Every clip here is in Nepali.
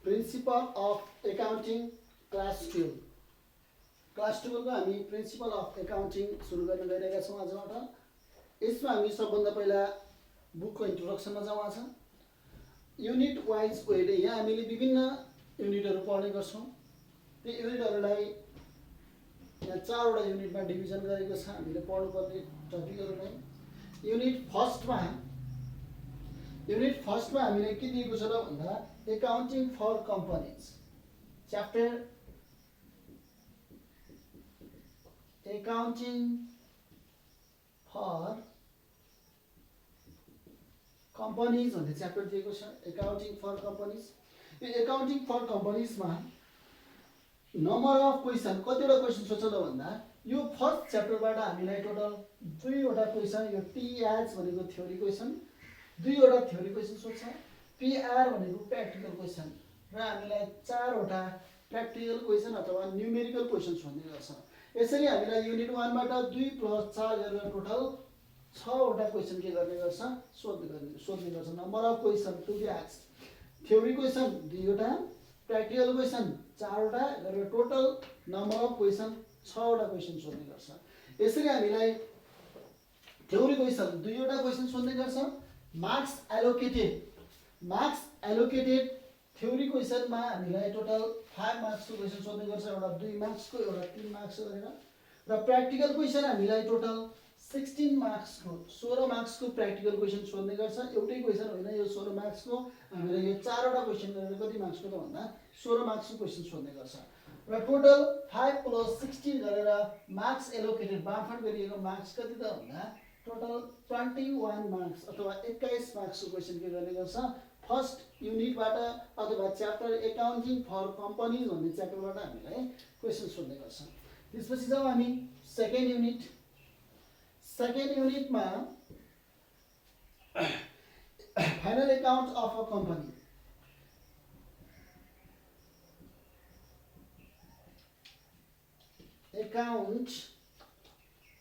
Principal of accounting class 12 class 12 को हामी प्रिन्सिपल अफ एकाउन्टिङ सुरु गर्न गइरहेका छौँ आजबाट। यसमा हामी सबभन्दा पहिला बुकको इन्ट्रोडक्सनमा जाउँ। आज युनिट वाइज वेले यहाँ हामीले विभिन्न युनिटहरू पढ्ने गर्छौँ। त्यो युनिटहरूलाई यहाँ 4 वटा युनिटमा डिभिजन गरेको छ हामीले पढ्नुपर्ने टपिकहरूलाई। युनिट फर्स्टमा हामीले के दिएको छ त भन्दा accounting for companies chapter accounting for companies भन्ने च्याप्टर दिएको छ। एकाउन्टिङ फर कम्पनीज, यो एकाउन्टिङ फर कम्पनीजमा नम्बर अफ क्वेसन कतिवटा क्वेसन सोध्छ त भन्दा यो फर्स्ट च्याप्टरबाट हामीलाई टोटल 2 वटा क्वेसन, यो टीएच भनेको थ्योरी क्वेसन, 2 वटा थ्योरी क्वेसन सोध्छ, पीआर भनेको प्र्याक्टिकल क्वेसन र हामीलाई 4 वटा प्र्याक्टिकल क्वेसन अथवा न्युमेरिकल क्वेसन सोध्ने गर्छ। यसरी हामीलाई युनिट 1 बाट 2 + 4 गरेर टोटल 6 वटा क्वेसन के गर्ने गर्छ, सोध्ने गर्छ। Number of question to be asked, theory question 2 वटा, प्र्याक्टिकल क्वेसन 4 वटा गरेर टोटल नम्बर अफ क्वेसन 6 वटा क्वेसन सोध्ने गर्छ। यसरी हामीलाई थ्योरी क्वेसन 2 वटा क्वेसन सोध्ने गर्छ। मार्क्स एलोकेटेड थ्योरी क्वेसनमा हामीलाई टोटल 5 मार्क्सको क्वेसन सोध्ने गर्छ, एउटा 2 मार्क्सको, एउटा 3 मार्क्सको गरेर। र प्र्याक्टिकल क्वेसन हामीलाई टोटल 16 मार्क्सको 16 मार्क्सको प्र्याक्टिकल क्वेसन सोध्ने गर्छ। एउटै क्वेसन होइन, यो 16 मार्क्सको हामीलाई यो 4 वटा क्वेसन गरेर कति मार्क्सको त भन्दा 16 मार्क्सको क्वेसन सोध्ने गर्छ। र टोटल 5 + 16 गरेर मार्क्स एलोकेटेड बाँडफाँड गरिएको मार्क्स कति त भन्दा टोटल 21 मार्क्स अथवा 21 मार्क्सको क्वेसन के गर्ने गर्छ, फर्स्ट युनिटबाट अथवा च्याप्टर एकाउन्टिङ फर कम्पनीज भन्ने च्याप्टरबाट हामीलाई क्वेसन सोध्ने गर्छ। त्यसपछि जाउँ हामी सेकेन्ड युनिट। सेकेन्ड युनिटमा final account of a company, account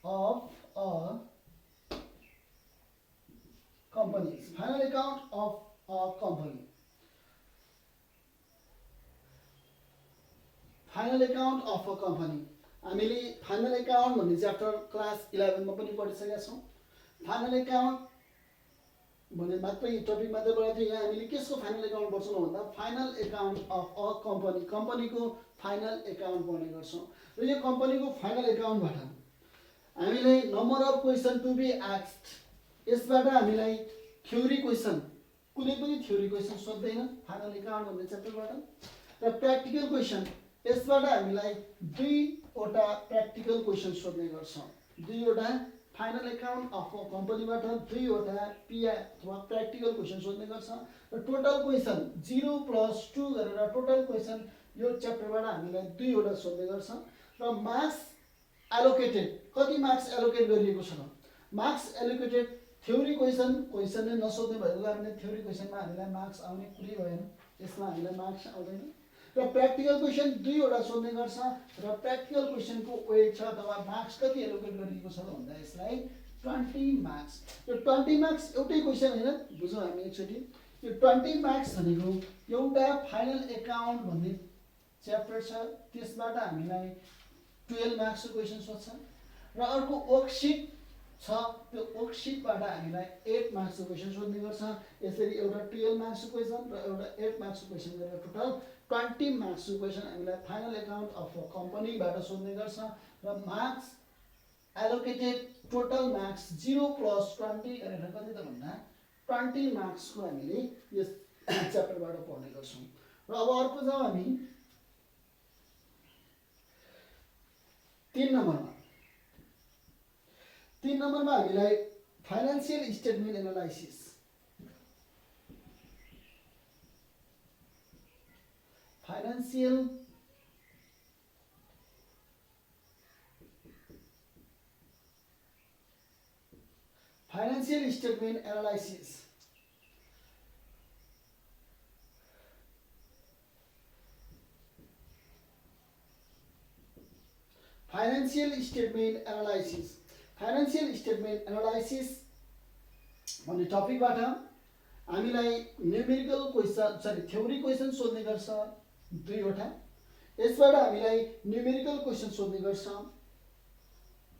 of a company, final account of a company, final account of a company। हामीले फाइनल एकाउन्ट भन्ने च्याप्टर क्लास 11 मा पनि पढिसकेका छौँ। फाइनल एकाउन्ट भन्ने मात्रै टपिक मात्रै पढेको थियो। यहाँ हामीले केसको फाइनल एकाउन्ट पढ्छौँ भन्दा final account of a company, कम्पनीको फाइनल एकाउन्ट पढ्ने गर्छौँ। र यो कम्पनीको फाइनल एकाउन्टबाट हामीले number of question to be asked, यसबाट हामीलाई थ्योरी क्वेसन कुनै पनि थ्योरी क्वेसन सोध्दैन फाइनल एकाउन्ट भन्ने च्याप्टरबाट। र प्र्याक्टिकल क्वेसन यसबाट हामीलाई 2 वटा प्र्याक्टिकल क्वेसन सोध्ने गर्छ। 2 वटा फाइनल एकाउन्ट अफ अ कम्पनीबाट 2 वटा पीआर अथवा प्र्याक्टिकल क्वेसन सोध्ने गर्छ। र टोटल क्वेसन 0 + 2 गरेर टोटल क्वेसन यो च्याप्टरबाट हामीलाई 2 वटा सोध्ने गर्छ। र मार्क्स एलोकेटेड कति मार्क्स एलोकेट गरिएको छ, मार्क्स एलोकेटेड थ्योरी क्वेसनले नसोध्ने भएको कारणले थ्योरी क्वेसनमा हामीलाई मार्क्स आउने कुरै भएन, यसमा हामीलाई मार्क्स आउँदैन। र प्र्याक्टिकल क्वेसन 2 वटा सोध्ने गर्छ। र प्र्याक्टिकल क्वेसनको वेट छ अथवा मार्क्स कति एलोकेट गरिएको छ भन्दा यसलाई 20 मार्क्स। यो 20 मार्क्स एउटै क्वेसन होइन, बुझौँ हामी एकचोटि। यो 20 मार्क्स भनेको एउटा फाइनल एकाउन्ट भन्ने च्याप्टर छ, त्यसबाट हामीलाई 12 मार्क्सको क्वेसन सोध्छ। र अर्को वर्कसिट छ, त्यो वर्कसिटबाट हामीलाई 8 मार्क्सको क्वेसन सोध्ने गर्छ। यसरी एउटा 12 मार्क्सको क्वेसन र एउटा 8 मार्क्सको क्वेसन गरेर टोटल 20 मार्क्सको क्वेसन हामीलाई फाइनल एकाउन्ट अफ अ कम्पनीबाट सोध्ने गर्छ। र मार्क्स एलोकेटेड टोटल मार्क्स 0 + 20 गरेर कति त भन्दा 20 मार्क्सको हामीले यस च्याप्टरबाट पढ्ने गर्छौँ। र अब अर्को जाउँ हामी 3 नम्बरमा। 3 नम्बरमा हामीलाई financial statement analysis, financial statement analysis, financial statement analysis भन्ने टपिकबाट हामीलाई न्युमेरिकल क्वेसन थ्योरी क्वेसन सोध्ने गर्छ 2 वटा। यसबाट हामीलाई न्युमेरिकल क्वेसन सोध्ने गर्छ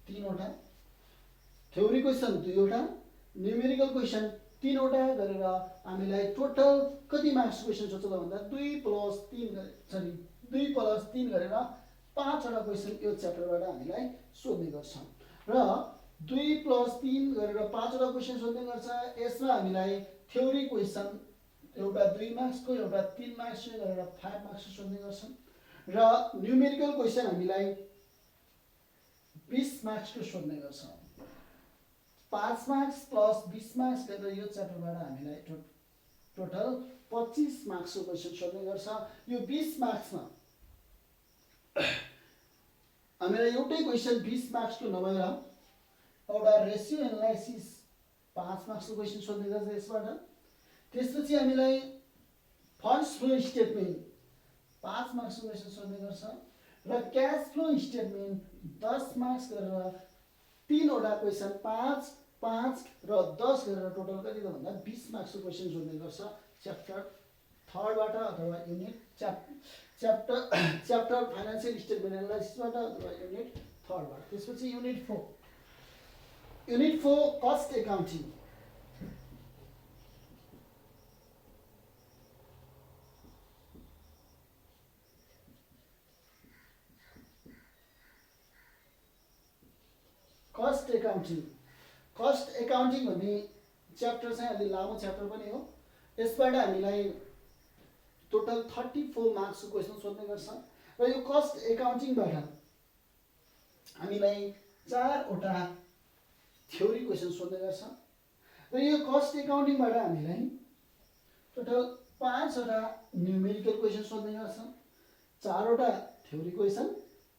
3 वटा। थ्योरी क्वेसन 2 वटा, न्युमेरिकल क्वेसन 3 वटा गरेर हामीलाई टोटल कति मार्क्स क्वेसन सोध्छ त भन्दा 2 + 3 गरेर 5 वटा क्वेसन यो च्याप्टरबाट हामीलाई सोध्ने गर्छ। र 2 + 3 गरेर 5 वटा क्वेसन सोध्ने गर्छ। यसमा हामीलाई थ्योरी क्वेसन एउटा 2 मार्क्सको एउटा 3 मार्क्सको गरेर 5 मार्क्स सोध्ने गर्छन्। र न्युमेरिकल क्वेसन हामीलाई 20 मार्क्सको सोध्ने गर्छ। 5 मार्क्स + 20 मार्क्स गरेर यो च्याप्टरबाट हामीलाई टोटल 25 मार्क्सको क्वेसन सोध्ने गर्छ। यो 20 मार्क्समा हामीलाई एउटै क्वेसन 20 मार्क्सको नभएर एउटा रेसियो एनालाइसिस 5 मार्क्सको क्वेसन सोध्ने गर्छ यसबाट। त्यसपछि हामीलाई फन्ड्स फ्लो स्टेटमेन्ट 5 मार्क्सको क्वेसन सोध्ने गर्छ। र क्याश फ्लो स्टेटमेन्ट 10 मार्क्स गरेर 3 वटा क्वेसन 5, 5 र 10 गरेर टोटल कति त भन्दा 20 मार्क्सको क्वेसन सोध्ने गर्छ च्याप्टर 3 बाट अथवा युनिट च्याप्टर फाइनान्शियल स्टेटमेन्ट एनालाइसिसबाट अथवा युनिट 3 बाट। त्यसपछि unit 4 cost accounting. Cost accounting भन्ने च्याप्टर चाहिँ अलि लामो च्याप्टर पनि हो। यसबाट हामीलाई टोटल 34 मार्क्सको क्वेसन सोध्ने गर्छ। र यो कस्ट एकाउन्टिङबाट हामीलाई 4 वटा थ्योरी क्वेसन सोध्ने गर्छ। र यो कस्ट एकाउन्टिङबाट हामीलाई टोटल 5 वटा न्युमेरिकल क्वेसन सोध्ने गर्छ। 4 वटा थ्योरी क्वेसन,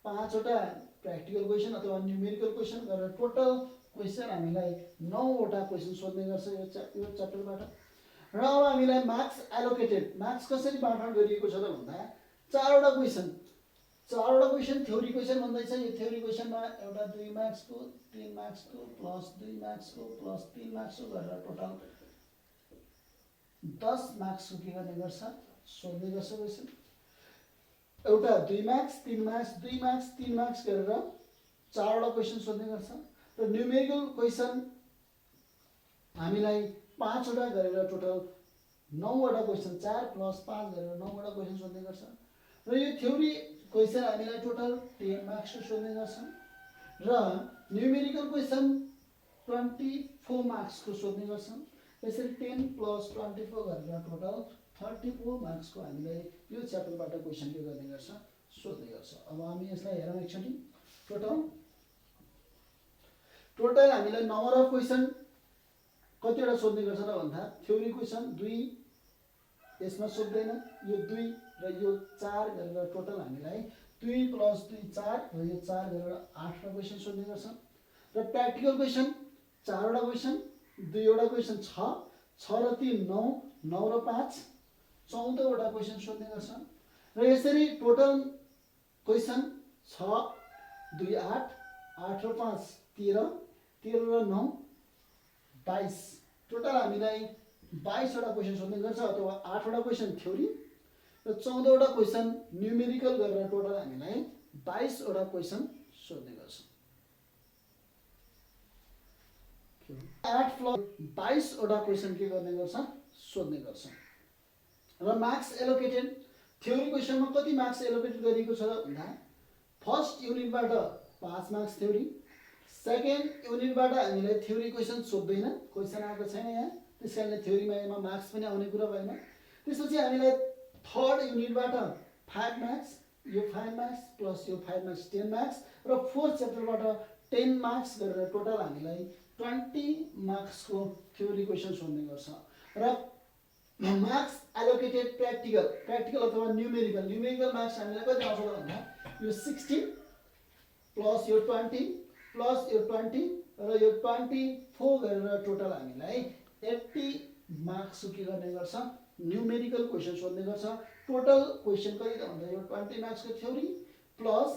5 वटा प्र्याक्टिकल क्वेसन अथवा न्युमेरिकल क्वेसन गरेर टोटल क्वेसन हामीलाई 9 वटा क्वेसन सोध्ने गर्छ यो च्याप्टरबाट। र अब हामीलाई मार्क्स एलोकेटेड, मार्क्स कसरी बाँडफाँड गरिएको छ त भन्दा 4 वटा क्वेसन थ्योरी क्वेसन भन्दैछ। यो थ्योरी क्वेसनमा एउटा 2 मार्क्सको, 3 मार्क्सको प्लस 2 मार्क्सको प्लस 3 मार्क्सको गरेर टोटल 10 मार्क्सको के गर्ने गर्छ सोध्ने गर्छ क्वेसन। एउटा 2 मार्क्स, 3 मार्क्स, 2 मार्क्स, 3 मार्क्स गरेर 4 वटा क्वेसन सोध्ने गर्छ। र न्युमेरिकल क्वेसन हामीलाई 5 वटा गरेर टोटल 9 वटा क्वेसन, 4 + 5 गरेर 9 वटा क्वेसन सोध्ने गर्छ। र यो थ्योरी क्वेसन हामीलाई टोटल 10 मार्क्सको सोध्ने गर्छ। र न्युमेरिकल क्वेसन 24 मार्क्सको सोध्ने गर्छ। यसरी 10 + 24 गरेर टोटल 34 मार्क्सको हामीलाई यो च्याप्टरबाट क्वेसन के गर्ने गर्छ सोध्ने गर्छ। अब हामी यसलाई हेरौँ एकचोटि। टोटल हामीलाई नम्बर अफ क्वेसन कतिवटा सोध्ने गर्छ त भन्दा थ्योरी क्वेसन 2 यसमा सोध्दैन, यो 2 र यो 4 गरेर टोटल हामीलाई 2 + 2 4 र यो 4 गरेर 8 वटा क्वेसन सोध्ने गर्छ। र प्र्याक्टिकल क्वेसन 4 वटा क्वेसन, 2 वटा क्वेसन 6 र 3 9, 9 र 5 14 वटा क्वेसन सोध्ने गर्छ। र यसरी टोटल क्वेसन 6 2 8, 8 र 5 13, 13 र 9 22, टोटल हामीलाई 22 वटा क्वेसन सोध्ने गर्छ अथवा 8 वटा क्वेसन थ्योरी र 14 वटा क्वेसन न्युमेरिकल गरेर टोटल हामीलाई 22 वटा क्वेसन सोध्ने गर्छ। 8 + 22 वटा क्वेसन के गर्ने गर्छ सोध्ने गर्छ। र मार्क्स एलोकेटेड थ्योरी क्वेसनमा कति मार्क्स एलोकेट गरिएको छ भन्दा फर्स्ट युनिटबाट 5 मार्क्स थ्योरी, सेकेन्ड युनिटबाट हामीलाई थ्योरी क्वेसन सोध्दैन, क्वेसन आएको छैन यहाँ, त्यस कारणले थ्योरीमा यसमा मार्क्स पनि आउने कुरा भएन। त्यसपछि हामीलाई थर्ड युनिटबाट 5 मार्क्स, यो 5 मार्क्स प्लस यो 5 मार्क्स 10 मार्क्स र फोर्थ च्याप्टरबाट 10 मार्क्स गरेर टोटल हामीलाई 20 मार्क्सको थ्योरी क्वेसन सोध्ने गर्छ। र मार्क्स एलोकेटेड प्र्याक्टिकल अथवा न्युमेरिकल मार्क्स हामीलाई कति आउँछ भन्दा यो 16 प्लस यो 20 प्लस यो 20 र यो 24 गरेर टोटल हामीलाई 80 मार्क्सको के गर्ने गर्छ न्युमेरिकल क्वेसन सोध्ने गर्छ। टोटल क्वेसन कति त भन्दा यो 20 मार्क्सको थ्योरी प्लस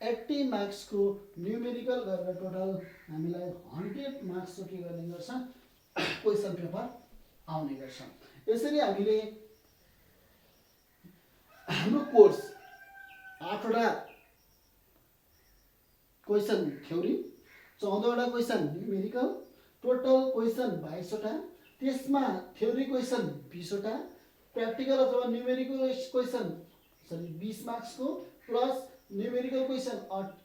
80 मार्क्सको न्युमेरिकल गरेर टोटल हामीलाई 100 मार्क्सको के गर्ने गर्छ क्वेसन पेपर आउने गर्छ। यसरी हामीले हाम्रो कोर्स 8वटा क्वेसन थ्योरी, 14वटा क्वेसन न्युमेरिकल, टोटल क्वेसन 22वटा, त्यसमा थ्योरी क्वेसन 20वटा, प्र्याक्टिकल अथवा न्युमेरिकल क्वेसन 20 मार्क्सको प्लस न्युमेरिकल क्वेसन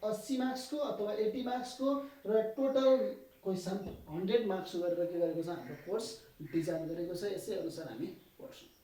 80 मार्क्सको अथवा 80 मार्क्सको र टोटल क्वेसन 100 मार्क्सको गरेर के गरेको छ हाम्रो कोर्स डिजाइन गरेको छ। यसै अनुसार हामी पढ्छौँ।